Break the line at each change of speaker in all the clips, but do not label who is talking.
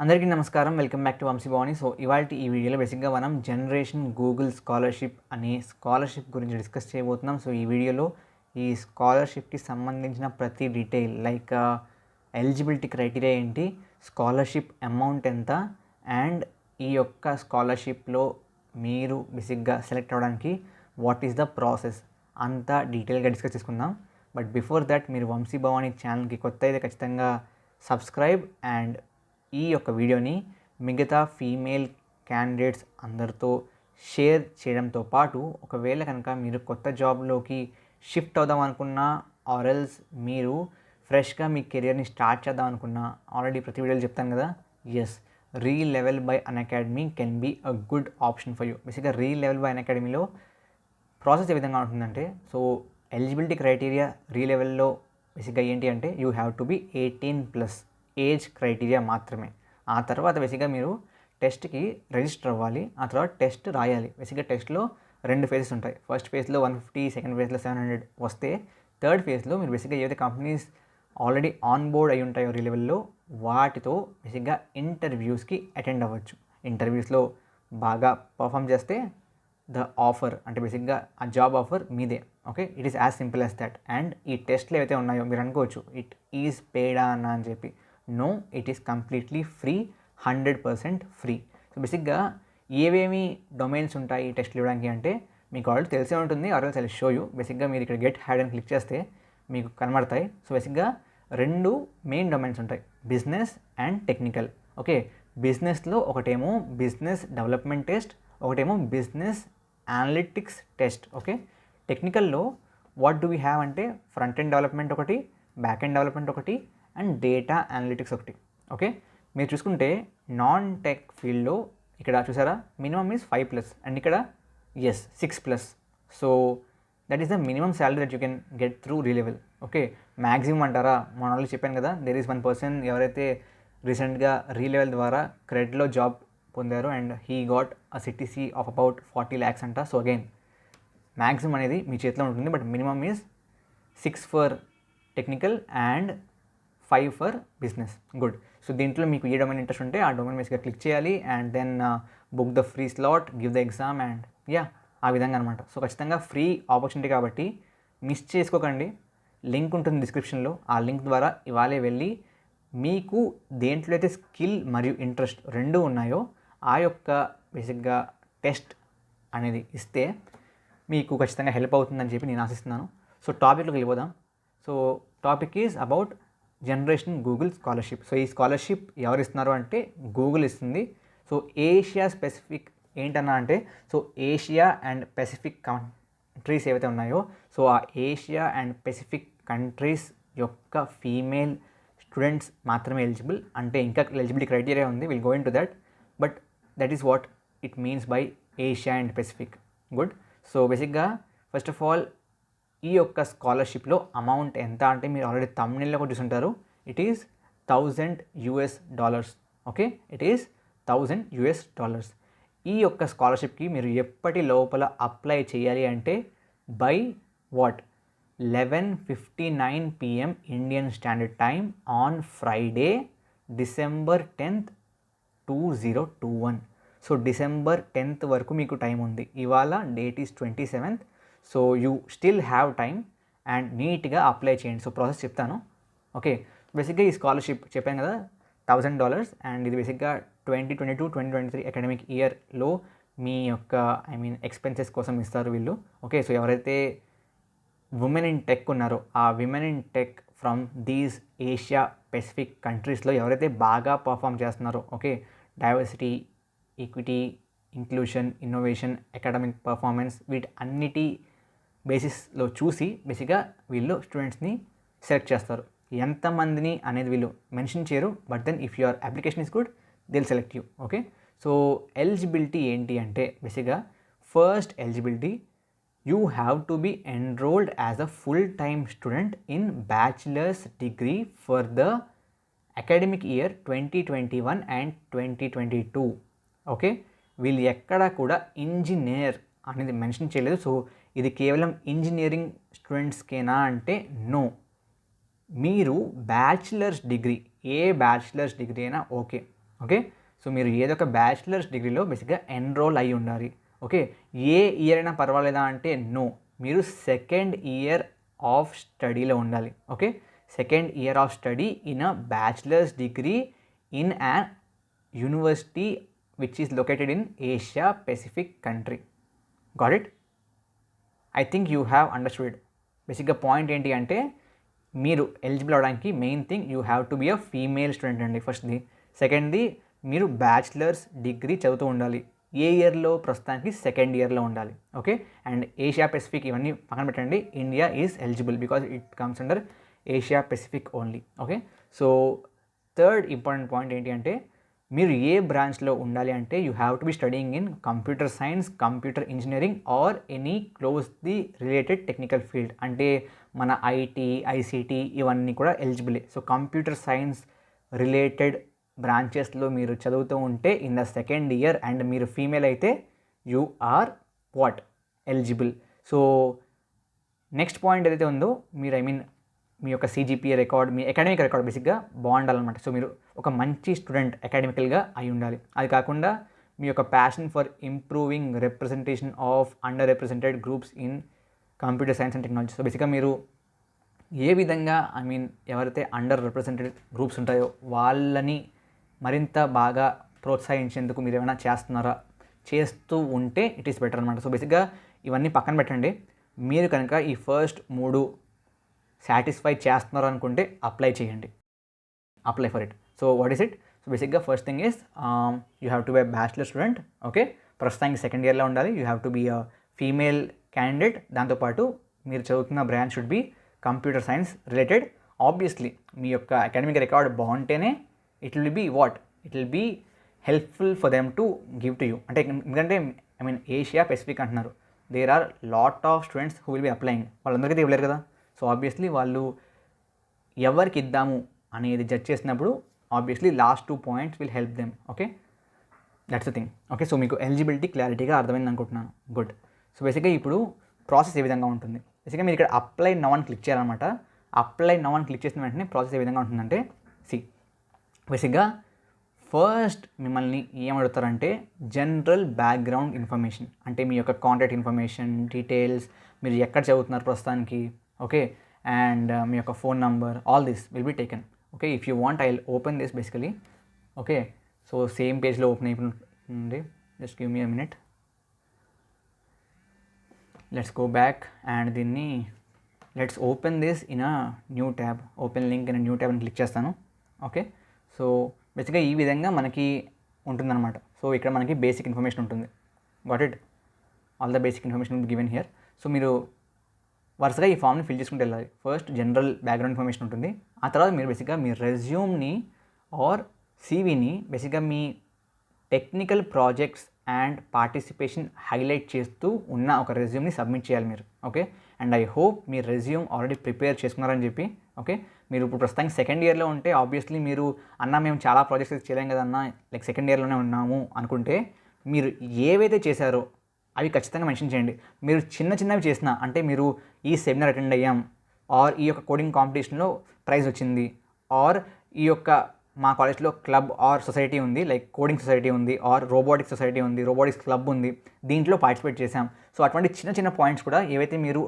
అందరికీ నమస్కారం. Welcome back to Vamsi Bhavani. So ఇవాల్టి ఈ వీడియోలో బేసిక్‌గా మనం జనరేషన్ గూగుల్ స్కాలర్‌షిప్ అనే స్కాలర్‌షిప్ గురించి డిస్కస్ చేయబోతున్నాం. సో ఈ వీడియోలో ఈ స్కాలర్‌షిప్‌కి సంబంధించిన ప్రతి డీటెయిల్ లైక్ ఎలిజిబిలిటీ క్రైటీరియా ఏంటి, స్కాలర్‌షిప్ అమౌంట్ ఎంత, అండ్ ఈ యొక్క స్కాలర్‌షిప్‌లో మీరు బేసిక్‌గా సెలెక్ట్ అవ్వడానికి వాట్ ఈస్ ద ప్రాసెస్ అంతా డీటెయిల్‌గా డిస్కస్ చేసుకుందాం. బట్ బిఫోర్ దట్ మీరు వంశీ భవాని ఛానల్‌కి కొత్త అయితే ఖచ్చితంగా సబ్స్క్రైబ్ అండ్ ఈ యొక్క వీడియోని మిగతా ఫీమేల్ క్యాండిడేట్స్ అందరితో షేర్ చేయడంతో పాటు ఒకవేళ కనుక మీరు కొత్త జాబ్లోకి షిఫ్ట్ అవుదాం అనుకున్నా ఆర్ఎల్స్ మీరు ఫ్రెష్గా మీ కెరియర్ని స్టార్ట్ చేద్దాం అనుకున్నా ఆల్రెడీ ప్రతి వీడియోలో చెప్తాను కదా, yes Relevel by Unacademy can be a good option for you. బేసిక్గా రీలెవెల్ బై అన్అకాడమీలో ప్రాసెస్ ఏ విధంగా ఉంటుందంటే, సో ఎలిజిబిలిటీ క్రైటీరియా రీలెవెల్లో బేసిక్గా ఏంటి అంటే you have to B 18+ age criteria మాత్రమే. ఆ తర్వాత బేసిక్గా మీరు టెస్ట్కి రిజిస్టర్ అవ్వాలి. ఆ తర్వాత టెస్ట్ రాయాలి. బేసిక్గా టెస్ట్లో 2 ఫేజెస్ ఉంటాయి. ఫస్ట్ ఫేజ్లో 150, సెకండ్ ఫేజ్లో 700 వస్తే థర్డ్ ఫేజ్లో మీరు బేసిక్గా ఏవైతే కంపెనీస్ ఆల్రెడీ ఆన్ బోర్డ్ అయి ఉంటాయో రీలెవెల్లో వాటితో బేసిక్గా ఇంటర్వ్యూస్కి అటెండ్ అవ్వచ్చు. ఇంటర్వ్యూస్లో బాగా పర్ఫామ్ చేస్తే ద ఆఫర్ అంటే బేసిక్గా ఆ జాబ్ ఆఫర్ మీదే. Okay, it is as simple as that. And ఈ టెస్ట్లు ఏవైతే ఉన్నాయో మీరు అనుకోవచ్చు ఇట్ ఈజ్ పేడా అన్న అని చెప్పి. No, it is completely free, 100% free. So బేసిక్గా ఏవేమి డొమైన్స్ ఉంటాయి ఈ టెస్ట్లు ఇవ్వడానికి అంటే మీకు ఆల్రెడీ తెలిసే ఉంటుంది. Or else show you. బేసిక్గా మీరు ఇక్కడ గెట్ హ్యాడ్ అని క్లిక్ చేస్తే మీకు కనబడతాయి. సో బేసిక్గా 2 మెయిన్ డొమైన్స్ ఉంటాయి, బిజినెస్ అండ్ టెక్నికల్. ఓకే, బిజినెస్లో ఒకటేమో బిజినెస్ డెవలప్మెంట్ టెస్ట్, ఒకటేమో బిజినెస్ అనలిటిక్స్ టెస్ట్. ఓకే, టెక్నికల్లో వాట్ డూ వీ హ్యావ్ అంటే ఫ్రంట్ ఎండ్ డెవలప్మెంట్ ఒకటి, బ్యాక్ ఎండ్ డెవలప్మెంట్ ఒకటి, అండ్ డేటా అనలిటిక్స్ ఒకటి. ఓకే, మీరు చూసుకుంటే నాన్ టెక్ ఫీల్డ్లో ఇక్కడ చూసారా మినిమమ్ ఈజ్ 5+ అండ్ ఇక్కడ is 6+. So that is the minimum salary that you can get through relevel. Okay, maximum అంటారా, మన వాళ్ళు చెప్పాను కదా, దెర్ ఈస్ 1 పర్సన్ ఎవరైతే రీసెంట్గా రీలెవెల్ ద్వారా క్రెడ్లో జాబ్ పొందారు and he got a CTC of about 40 lakhs అంట. సో అగైన్ మ్యాక్సిమం అనేది మీ చేతిలో ఉంటుంది, but minimum is 6 for technical and 5 for business. Good. So దీంట్లో మీకు ఏ డొమైన్ ఇంట్రెస్ట్ ఉంటే ఆ డొమైన్ బేస్గా క్లిక్ చేయాలి and then book the free slot, give the exam and yeah ఆ విధంగా అనమాట. సో ఖచ్చితంగా ఫ్రీ ఆపర్చునిటీ కాబట్టి మిస్ చేసుకోకండి. లింక్ ఉంటుంది డిస్క్రిప్షన్లో. ఆ లింక్ ద్వారా ఇవాళే వెళ్ళి మీకు దేంట్లో అయితే స్కిల్ మరియు ఇంట్రెస్ట్ 2 ఉన్నాయో ఆ యొక్క బేసిక్గా టెస్ట్ అనేది ఇస్తే మీకు ఖచ్చితంగా హెల్ప్ అవుతుందని చెప్పి నేను ఆశిస్తున్నాను. సో టాపిక్లోకి వెళ్ళిపోదాం. So topic is about generation Google scholarship. So ఈ స్కాలర్షిప్ ఎవరు ఇస్తున్నారు అంటే గూగుల్ ఇస్తుంది. సో ఏషియా స్పెసిఫిక్ ఏంటన్నా అంటే, so Asia and Pacific countries ఏవైతే ఉన్నాయో సో ఆ ఏషియా అండ్ పెసిఫిక్ కంట్రీస్ యొక్క ఫీమేల్ స్టూడెంట్స్ మాత్రమే ఎలిజిబుల్. అంటే ఇంకా ఎలిజిబిలిటీ క్రైటీరియా ఉంది, will go in to that, but that is what it means by Asia and Pacific. Good. So బేసిక్గా first of all ఈ యొక్క స్కాలర్షిప్లో అమౌంట్ ఎంత అంటే మీరు ఆల్రెడీ తమిళలో కూడా చూసుంటారు. It is $1,000. Okay, it is $1,000. ఈ యొక్క స్కాలర్షిప్కి మీరు ఎప్పటి లోపల అప్లై చేయాలి అంటే by what 11:59 PM Indian standard time on Friday December 10th, 2021. So December 10th వరకు మీకు టైం ఉంది. ఇవాళ date is 27th. So you still have time and నీట్గా అప్లై చేయండి. సో ప్రాసెస్ చెప్తాను. ఓకే, బేసిక్గా ఈ స్కాలర్షిప్ చెప్పాను కదా $1,000 అండ్ ఇది బేసిక్గా 2022-2023 అకాడమిక్ ఇయర్లో మీ యొక్క ఎక్స్పెన్సెస్ కోసం ఇస్తారు వీళ్ళు. ఓకే, సో ఎవరైతే ఉమెన్ ఇన్ టెక్ ఉన్నారో ఆ women in tech from these Asia Pacific కంట్రీస్లో ఎవరైతే బాగా పర్ఫామ్ చేస్తున్నారో, okay, diversity, equity, inclusion, innovation, academic performance వీటి అన్నిటి బేసిస్లో చూసి బేసిక్గా వీళ్ళు స్టూడెంట్స్ని సెలెక్ట్ చేస్తారు. ఎంతమందిని అనేది వీళ్ళు మెన్షన్ చేయరు, but then if your application is good they'll select you. Okay, so eligibility ఏంటి అంటే బేసిక్గా first eligibility you have to be enrolled as a full time student in bachelors degree for the academic year 2021 and 2022. Okay, వీళ్ళు ఎక్కడా కూడా engineer అనేది mention చేయలేదు. So ఇది కేవలం ఇంజనీరింగ్ స్టూడెంట్స్కేనా అంటే నో, మీరు బ్యాచిలర్స్ డిగ్రీ ఏ బ్యాచిలర్స్ డిగ్రీ అయినా ఓకే. ఓకే, సో మీరు ఏదో ఒక బ్యాచిలర్స్ డిగ్రీలో బేసిక్గా ఎన్రోల్ అయి ఉండాలి. ఓకే, ఏ ఇయర్ అయినా పర్వాలేదా అంటే నో, మీరు సెకండ్ ఇయర్ ఆఫ్ స్టడీలో ఉండాలి. Okay, second year of study in a bachelors degree in an university which is located in Asia Pacific country. Got it? I think you have understood. బేసిక్గా point ఏంటి అంటే మీరు eligible అవడానికి main thing you have to be a female student అండి ఫస్ట్ది. సెకండ్ది మీరు bachelors degree చదువుతూ ఉండాలి. ఏ ఇయర్లో? ప్రస్తుతానికి సెకండ్ ఇయర్లో ఉండాలి. ఓకే, అండ్ ఏషియా పెసిఫిక్ ఇవన్నీ పక్కన పెట్టండి, India is eligible because it comes under Asia Pacific only. Okay, so third important point ఏంటి అంటే మీరు ఏ బ్రాంచ్లో ఉండాలి అంటే you have to be studying in computer science, computer engineering or any closely related technical field. అంటే మన IT, ICT ఇవన్నీ కూడా ఎలిజిబులే. సో కంప్యూటర్ సైన్స్ రిలేటెడ్ బ్రాంచెస్లో మీరు చదువుతూ ఉంటే in the second year and మీరు ఫీమేల్ అయితే you are what eligible. So next point ఏదైతే ఉందో మీరు మీ యొక్క CGPA రికార్డ్, మీ అకాడమిక్ రికార్డ్ బేసిక్గా బాగుండాలన్నమాట. సో మీరు ఒక మంచి స్టూడెంట్ అకాడమికల్గా అయి ఉండాలి. అది కాకుండా మీ యొక్క passion for improving representation of under represented groups in computer science and technology. So బేసిక్గా మీరు ఏ విధంగా ఎవరైతే అండర్ రిప్రజెంటెడ్ గ్రూప్స్ ఉంటాయో వాళ్ళని మరింత బాగా ప్రోత్సహించేందుకు మీరు ఏమైనా చేస్తున్నారా? చేస్తూ ఉంటే ఇట్ ఈస్ బెటర్ అనమాట. సో బేసిక్గా ఇవన్నీ పక్కన పెట్టండి. మీరు కనుక ఈ ఫస్ట్ 3 సాటిస్ఫై చేస్తున్నారు అనుకుంటే అప్లై చేయండి, apply for it. So what is it? So బేసిక్గా first thing is you have to be bachelor student. Okay, ప్రస్తుతానికి సెకండ్ ఇయర్లో ఉండాలి. You have to be a female candidate. దాంతోపాటు మీరు చదువుతున్న branch should be computer science related. Obviously మీ యొక్క academic record బాగుంటేనే it will be it will be helpful for them to give to you. అంటే ఎందుకంటే ఏషియా పెసిఫిక్ అంటున్నారు, there are lot of students who will be applying. వాళ్ళందరికీ ఇవ్వలేరు కదా. So obviously వాళ్ళు ఎవరికి ఇద్దాము అనేది జడ్జ్ చేసినప్పుడు obviously last 2 points will help them. Okay, that's the thing. Okay, so మీకు ఎలిజిబిలిటీ క్లారిటీగా అర్థమైంది అనుకుంటున్నాను. గుడ్. సో బేసిక్గా ఇప్పుడు ప్రాసెస్ ఏ విధంగా ఉంటుంది? బేసిక్గా మీరు ఇక్కడ అప్లై నౌ అని క్లిక్ చేయాలన్నమాట. అప్లై నౌ అని క్లిక్ చేసిన వెంటనే ప్రాసెస్ ఏ విధంగా ఉంటుందంటే బేసిక్గా ఫస్ట్ మిమ్మల్ని ఏమడుగుతారంటే జనరల్ బ్యాక్గ్రౌండ్ ఇన్ఫర్మేషన్, అంటే మీ యొక్క కాంటాక్ట్ ఇన్ఫర్మేషన్, డీటెయిల్స్, మీరు ఎక్కడ చదువుతున్నారు ప్రస్తుతానికి, ఓకే, అండ్ మీ యొక్క phone number, all this will be taken. Okay, if you want I will open this basically. Okay, so same పేజ్లో ఓపెన్ అయిపోతుంది. Just give me a minute. Let's go back and దీన్ని let's open this in a new tab. Open link in a new tab అని click చేస్తాను. Okay, so బేసిక్గా ఈ విధంగా మనకి ఉంటుందన్నమాట. సో ఇక్కడ మనకి బేసిక్ ఇన్ఫర్మేషన్ ఉంటుంది. Got it? All the basic information given here. So మీరు వరుసగా ఈ ఫామ్ని ఫిల్ చేసుకుంటూ వెళ్ళాలి. ఫస్ట్ జనరల్ బ్యాక్గ్రౌండ్ ఇన్ఫర్మేషన్ ఉంటుంది. ఆ తర్వాత మీరు బేసిక్గా మీ రెజ్యూమ్ని ఆర్ CVని బేసిక్గా మీ technical projects and participation highlight చేస్తూ ఉన్న ఒక రెజ్యూమ్ని సబ్మిట్ చేయాలి మీరు. ఓకే, అండ్ ఐ హోప్ మీ రెజ్యూమ్ ఆల్రెడీ ప్రిపేర్ చేసుకున్నారని చెప్పి. ఓకే, మీరు ఇప్పుడు ప్రస్తుతానికి సెకండ్ ఇయర్లో ఉంటే ఆబ్వియస్లీ మీరు మేము చాలా ప్రాజెక్ట్స్ చేయలేం కదన్నా, లైక్ సెకండ్ ఇయర్లోనే ఉన్నాము అనుకుంటే మీరు ఏవైతే చేశారో అవి ఖచ్చితంగా మెన్షన్ చేయండి. మీరు చిన్నవి చేసినా, అంటే మీరు ఈ సెమినార్ అటెండ్ అయ్యాం, ఆర్ ఈ యొక్క కోడింగ్ కాంపిటీషన్లో ప్రైజ్ వచ్చింది, ఆర్ ఈ యొక్క మా కాలేజ్లో క్లబ్ ఆర్ సొసైటీ ఉంది, లైక్ కోడింగ్ సొసైటీ ఉంది, ఆర్ రోబోటిక్స్ సొసైటీ ఉంది, రోబోటిక్స్ క్లబ్ ఉంది, దీంట్లో పార్టిసిపేట్ చేశాం. సో అటువంటి చిన్న పాయింట్స్ కూడా ఏవైతే మీరు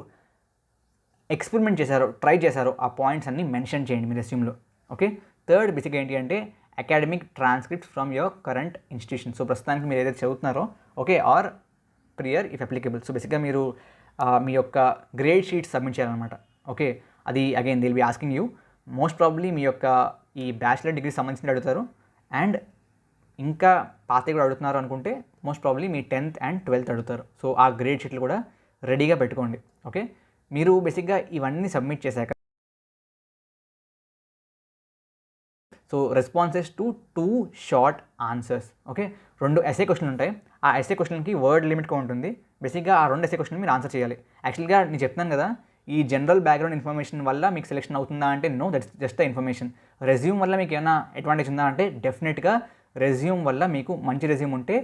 ఎక్స్పెరిమెంట్ చేశారో, ట్రై చేశారో ఆ పాయింట్స్ అన్ని మెన్షన్ చేయండి మీ రెస్యూమ్లో. ఓకే, థర్డ్ బేసిక్ ఏంటి అంటే academic transcripts from your current institution. So ప్రస్తుతానికి మీరు ఏదైతే చదువుతున్నారో, okay, or prior if applicable. So బేసిక్గా మీరు మీ యొక్క గ్రేడ్ షీట్స్ సబ్మిట్ చేయాలన్నమాట. ఓకే, అది again they will be asking you. Most probably మీ యొక్క ఈ బ్యాచిలర్ డిగ్రీ సంబంధించి అడుగుతారు, అండ్ ఇంకా పాతవి కూడా అడుగుతున్నారు అనుకుంటే most probably me 10th and 12th అడుగుతారు. సో ఆ గ్రేడ్ షీట్లు కూడా రెడీగా పెట్టుకోండి. ఓకే, మీరు బేసిక్గా ఇవన్నీ సబ్మిట్ చేశాక so responses to 2 short answers. Okay, 2 SA క్వశ్చన్లు ఉంటాయి. ఆ ఎస్ఏ క్వశ్చన్కి వర్డ్ లిమిట్గా ఉంటుంది. బేసిక్గా ఆ 2 ఎస్ఏ క్వశ్చన్ మీరు ఆన్సర్ చేయాలి. యాక్చువల్గా నేను చెప్తున్నాను కదా, ఈ జనరల్ బ్యాక్గ్రౌండ్ ఇన్ఫర్మేషన్ వల్ల మీకు సెలెక్షన్ అవుతుందా అంటే no, that's just the information. Resume వల్ల మీకు ఏమైనా అడ్వాంటేజ్ ఉందా అంటే డెఫినెట్గా రెజ్యూమ్ వల్ల మీకు మంచి రెజ్యూమ్ ఉంటే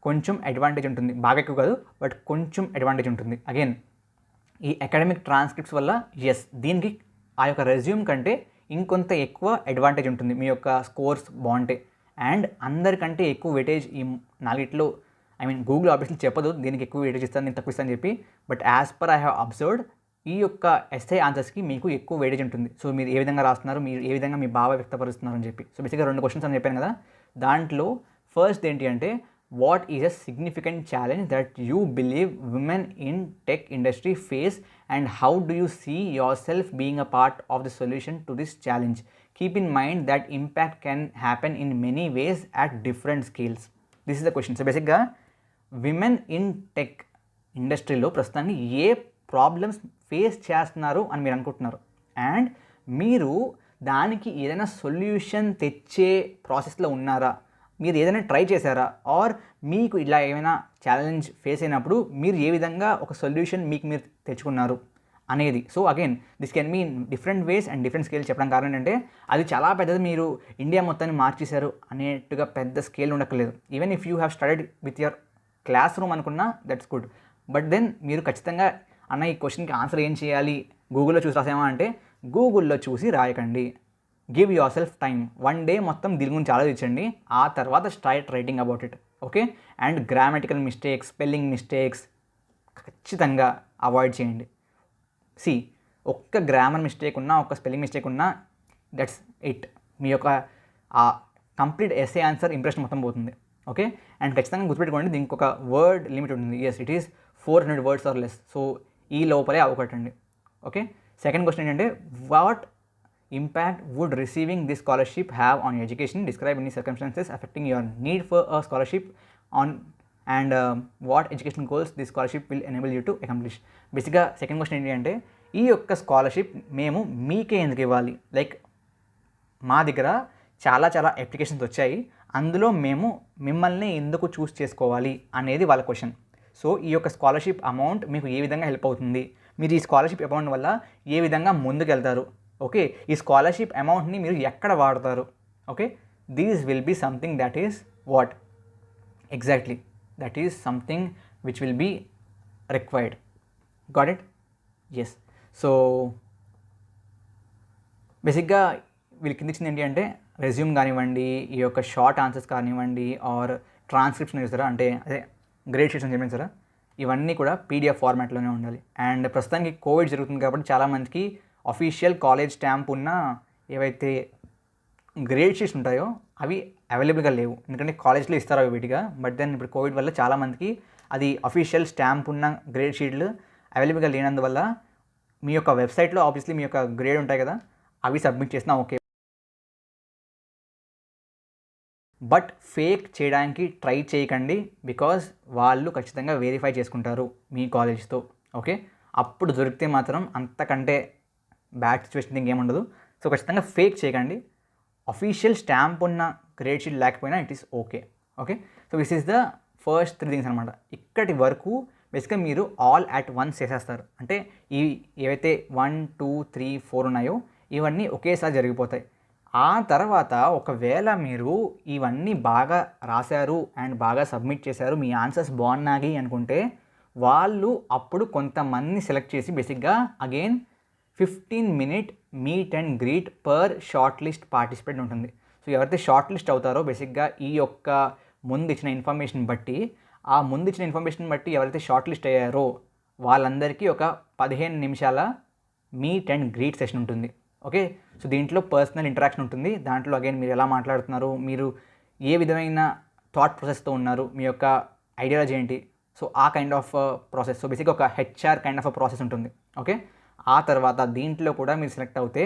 కొంచెం అడ్వాంటేజ్ ఉంటుంది. బాగా ఎక్కువ కాదు, బట్ కొంచెం అడ్వాంటేజ్ ఉంటుంది. అగైన్ ఈ అకాడమిక్ ట్రాన్స్క్రిప్ట్స్ వల్ల ఎస్, దీనికి ఆ యొక్క రెజ్యూమ్ కంటే ఇంకొంత ఎక్కువ అడ్వాంటేజ్ ఉంటుంది మీ యొక్క స్కోర్స్ బాగుంటే. అండ్ అందరికంటే ఎక్కువ వెయిటేజ్ ఈ నాలుగిట్లో గూగుల్ ఆబ్వియస్లీ చెప్పదు దీనికి ఎక్కువ వెయిటేజ్ ఇస్తాను నేను తక్కువ ఇస్తాను చెప్పి, but as per I have observed ఈ యొక్క ఎస్ఐ ఆన్సర్స్కి మీకు ఎక్కువ వెయిటేజ్ ఉంటుంది. సో మీరు ఏ విధంగా రాస్తున్నారు, మీరు ఏ విధంగా మీ భావ వ్యక్తపరుస్తున్నారు అని చెప్పి. సో బేసిక్గా 2 క్వశ్చన్స్ అని చెప్పాను కదా, దాంట్లో ఫస్ట్ ఏంటి అంటే what is a significant challenge that you believe women in tech industry face and how do you see yourself being a part of the solution to this challenge. Keep in mind that impact can happen in many ways at different scales. This is the question. So basically women in tech ఇండస్ట్రీలో ప్రస్తుతానికి ఏ problems face చేస్తున్నారు అని మీరు అనుకుంటున్నారు, and మీరు దానికి ఏదైనా solution తెచ్చే ప్రాసెస్లో ఉన్నారా, మీరు ఏదైనా ట్రై చేశారా, ఆర్ మీకు ఇలా ఏమైనా ఛాలెంజ్ ఫేస్ అయినప్పుడు మీరు ఏ విధంగా ఒక సొల్యూషన్ మీకు మీరు తెచ్చుకున్నారు అనేది. So again this can mean different ways and different scale. చెప్పడం కారణం ఏంటంటే అది చాలా పెద్దది, మీరు ఇండియా మొత్తాన్ని మార్చేశారు అనేట్టుగా పెద్ద స్కేల్ ఉండక్కర్లేదు. Even if you have studied with your class room అనుకున్నా దట్స్ గుడ్, బట్ దెన్ మీరు ఖచ్చితంగా అన్న ఈ క్వశ్చన్కి ఆన్సర్ ఏం చేయాలి, గూగుల్లో చూసి రాసామా అంటే గూగుల్లో చూసి రాయకండి. Give yourself time, 1 day మొత్తం దీని గురించి ఆలోచించండి, ఆ తర్వాత start writing about it. Okay, and grammatical mistakes, spelling mistakes ఖచ్చితంగా అవాయిడ్ చేయండి. సి ఒక్క గ్రామర్ మిస్టేక్ ఉన్నా, ఒక్క స్పెల్లింగ్ మిస్టేక్ ఉన్నా దట్స్ ఇట్, మీ యొక్క ఆ కంప్లీట్ ఎస్ఏ ఆన్సర్ ఇంప్రెషన్ మొత్తం పోతుంది. ఓకే, అండ్ ఖచ్చితంగా గుర్తుపెట్టుకోండి దీనికి ఒక వర్డ్ లిమిట్ ఉంటుంది. Yes, it is 400 words or less. So ఈ లోపలే అవకట్టండి. ఓకే, సెకండ్ క్వశ్చన్ ఏంటంటే what impact would receiving this scholarship have on your education? Describe any circumstances affecting your need for a scholarship on and what educational goals this scholarship will enable you to accomplish. బేసిక్గా second question ఏంటి అంటే ఈ యొక్క scholarship మేము మీకే ఎందుకు ఇవ్వాలి, like మా దగ్గర చాలా అప్లికేషన్స్ వచ్చాయి, అందులో మేము మిమ్మల్ని ఎందుకు చూస్ చేసుకోవాలి అనేది వాళ్ళ క్వశ్చన్. సో ఈ యొక్క స్కాలర్షిప్ అమౌంట్ మీకు ఏ విధంగా హెల్ప్ అవుతుంది, మీరు ఈ స్కాలర్షిప్ అమౌంట్ వల్ల ఏ విధంగా ముందుకు వెళ్తారు, ఓకే, ఈ స్కాలర్షిప్ అమౌంట్ని మీరు ఎక్కడ వాడతారు. Okay, these will be something that is what exactly that is something which will be required. Got it? Yes. So basically వీళ్ళు కింద ఇచ్చింది ఏంటి అంటే రెజ్యూమ్ కానివ్వండి, ఈ యొక్క షార్ట్ ఆన్సర్స్ కానివ్వండి, ఆర్ ట్రాన్స్క్రిప్షన్ చూసారా, అంటే అదే గ్రేడ్ షీట్స్ అని చెప్పాను సారా, ఇవన్నీ కూడా పీడిఎఫ్ ఫార్మాట్లోనే ఉండాలి. అండ్ ప్రస్తుతానికి కోవిడ్ జరుగుతుంది కాబట్టి చాలామందికి అఫీషియల్ కాలేజ్ స్టాంప్ ఉన్న ఏవైతే గ్రేడ్ షీట్స్ ఉంటాయో అవి అవైలబుల్గా లేవు, ఎందుకంటే కాలేజ్లో ఇస్తారు అవి విడిగా. బట్ దెన్ ఇప్పుడు కోవిడ్ వల్ల చాలామందికి అది అఫీషియల్ స్టాంప్ ఉన్న గ్రేడ్ షీట్లు అవైలబుల్గా లేనందువల్ల మీ యొక్క వెబ్సైట్లో ఆబ్వియస్లీ మీ యొక్క గ్రేడ్ ఉంటాయి కదా, అవి సబ్మిట్ చేసినా ఓకే. బట్ ఫేక్ చేయడానికి ట్రై చేయకండి, బికాజ్ వాళ్ళు ఖచ్చితంగా వెరిఫై చేసుకుంటారు మీ కాలేజ్తో. ఓకే, అప్పుడు దొరికితే మాత్రం అంతకంటే బ్యాడ్ సిచ్యువేషన్ ఇంకేముండదు. సో ఖచ్చితంగా ఫేక్ చేయకండి. అఫీషియల్ స్టాంప్ ఉన్న గ్రేడ్ షీట్ లేకపోయినా it is okay. Okay, so this is the first 3 things అనమాట. ఇక్కడి వరకు బేసిక్గా మీరు ఆల్ అట్ వన్స్ చేసేస్తారు, అంటే ఈ ఏవైతే 1, 2, 3, 4 ఉన్నాయో ఇవన్నీ ఒకేసారి జరిగిపోతాయి. ఆ తర్వాత ఒకవేళ మీరు ఇవన్నీ బాగా రాశారు అండ్ బాగా సబ్మిట్ చేశారు, మీ ఆన్సర్స్ బాగున్నాయి అనుకుంటే వాళ్ళు అప్పుడు కొంతమంది సెలెక్ట్ చేసి బేసిక్గా again 15-minute meet and greet per short list participate ఉంటుంది. సో ఎవరైతే షార్ట్ లిస్ట్ అవుతారో బేసిక్గా ఈ యొక్క ముందు ఇచ్చిన ఇన్ఫర్మేషన్ బట్టి, ఆ ముందు ఇచ్చిన ఇన్ఫర్మేషన్ బట్టి ఎవరైతే షార్ట్ లిస్ట్ అయ్యారో వాళ్ళందరికీ ఒక 15 నిమిషాల మీట్ అండ్ గ్రీట్ సెషన్ ఉంటుంది. ఓకే, సో దీంట్లో పర్సనల్ ఇంటరాక్షన్ ఉంటుంది. దాంట్లో అగైన్ మీరు ఎలా మాట్లాడుతున్నారు, మీరు ఏ విధమైన థాట్ ప్రాసెస్తో ఉన్నారు, మీ యొక్క ఐడియాలజీ ఏంటి, సో ఆ కైండ్ ఆఫ్ ప్రాసెస్. సో బేసిక్గా ఒక హెచ్ఆర్ కైండ్ ఆఫ్ ప్రాసెస్ ఉంటుంది. ఓకే, ఆ తర్వాత దీంట్లో కూడా మీరు సెలెక్ట్ అవుతే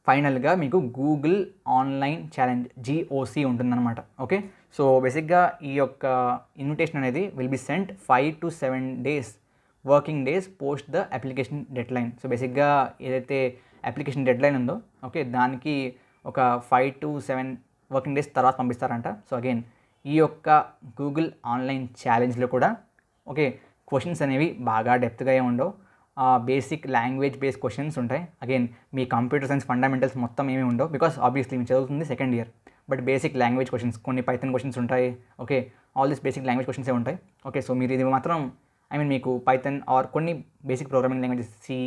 ఫైనల్గా మీకు గూగుల్ ఆన్లైన్ ఛాలెంజ్ GOC ఉంటుందన్నమాట. ఓకే, సో బేసిక్గా ఈ యొక్క ఇన్విటేషన్ అనేది will be sent 5 to 7 days working days post the application dead line. So బేసిక్గా ఏదైతే అప్లికేషన్ డెడ్ లైన్ ఉందో ఓకే దానికి ఒక 5 to 7 వర్కింగ్ డేస్ తర్వాత పంపిస్తారంట. సో అగైన్ ఈ యొక్క గూగుల్ ఆన్లైన్ ఛాలెంజ్లో కూడా ఓకే క్వశ్చన్స్ అనేవి బాగా డెప్త్గా ఉండవు, బేసిక్ లాంగ్వేజ్ బేస్డ్ క్వశ్చన్స్ ఉంటాయి. అగైన్ మీ కంప్యూటర్ సైన్స్ ఫండమెంటల్స్ మొత్తం ఏమీ ఉండవు, బికాస్ ఆబ్వియస్లీ మీరు చదువుతుంది second year. But basic language questions, కొన్ని పైథన్ క్వశ్చన్స్ ఉంటాయి. Okay, all this basic language క్వశ్చన్సే ఉంటాయి. ఓకే, సో మీరు ఇది మాత్రం మీకు పైథన్ ఆర్ కొన్ని basic programming languages C,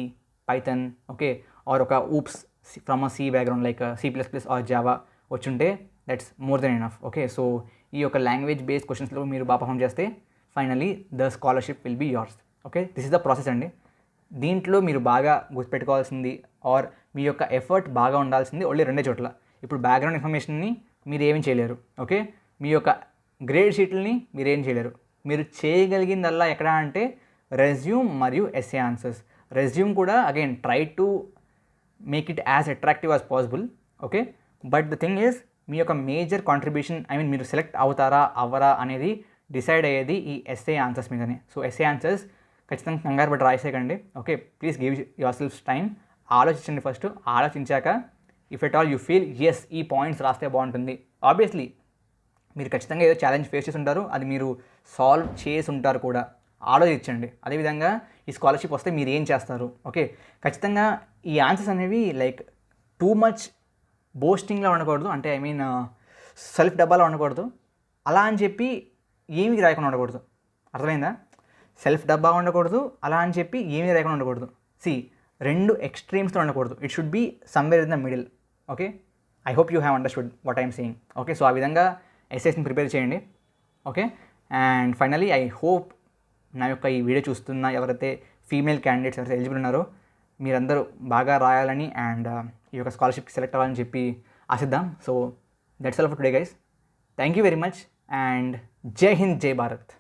Python okay or ఒక OOPS from a C background like C++ or Java వచ్చుంటే that's more than enough. Okay, so ఈ యొక్క లాంగ్వేజ్ బేస్డ్ క్వశ్చన్స్లో మీరు బాగా పర్ఫామ్ చేస్తే finally the scholarship will be yours. Okay, this is the process అండి. దీంట్లో మీరు బాగా గుర్తుపెట్టుకోవాల్సింది ఆర్ మీ యొక్క ఎఫర్ట్ బాగా ఉండాల్సింది ఓన్లీ రెండే చోట్ల. ఇప్పుడు బ్యాక్గ్రౌండ్ ఇన్ఫర్మేషన్ని మీరు ఏమీ చేయలేరు. ఓకే, మీ యొక్క గ్రేడ్ షీట్లని మీరు ఏం చేయలేరు. మీరు చేయగలిగిందల్లా ఎక్కడ అంటే రెజ్యూమ్ మరియు ఎస్ఏ ఆన్సర్స్. రెజ్యూమ్ కూడా again try to make it as attractive as possible. Okay, but the thing is మీ యొక్క మేజర్ కాంట్రిబ్యూషన్ మీరు సెలెక్ట్ అవుతారా అవ్వరా అనేది డిసైడ్ అయ్యేది ఈ ఎస్ఏ ఆన్సర్స్ మీదనే. సో ఎస్ఏ ఆన్సర్స్ ఖచ్చితంగా కంగారు పట్టి రాసేయకండి. Okay, please give yourself time. ఆలోచించండి ఫస్ట్. ఆలోచించాక if at all you feel as ఈ పాయింట్స్ రాస్తే బాగుంటుంది, ఆబ్వియస్లీ మీరు ఖచ్చితంగా ఏదో ఛాలెంజ్ ఫేస్ చేసి ఉంటారు, అది మీరు సాల్వ్ చేసి ఉంటారు కూడా. ఆలోచించండి. అదేవిధంగా ఈ స్కాలర్షిప్ వస్తే మీరు ఏం చేస్తారు. ఓకే, ఖచ్చితంగా ఈ ఆన్సర్స్ అనేవి లైక్ టూ మచ్ బోస్టింగ్లో ఉండకూడదు, అంటే సెల్ఫ్ డబ్బాలో ఉండకూడదు. అలా అని చెప్పి ఏమీ రాయకుండా ఉండకూడదు. అర్థమైందా? సెల్ఫ్ డబ్బా ఉండకూడదు, అలా అని చెప్పి ఏమీ రాయకుండా ఉండకూడదు. రెండు ఎక్స్ట్రీమ్స్లో ఉండకూడదు. It should be somewhere in the middle. Okay, I hope you have understood what I'm saying. Okay, so ఆ విధంగా ఎస్ఏస్ని ప్రిపేర్ చేయండి. Okay, and finally I hope నా యొక్క ఈ వీడియో చూస్తున్న ఎవరైతే ఫీమేల్ క్యాండిడేట్స్ ఎవరైతే ఎలిజిబుల్ ఉన్నారో మీరందరూ బాగా రాయాలని అండ్ ఈ యొక్క స్కాలర్షిప్కి సెలెక్ట్ అవ్వాలని చెప్పి ఆశిద్దాం. So that's all for today guys. Thank you very much and జై హింద్, జై భారత్.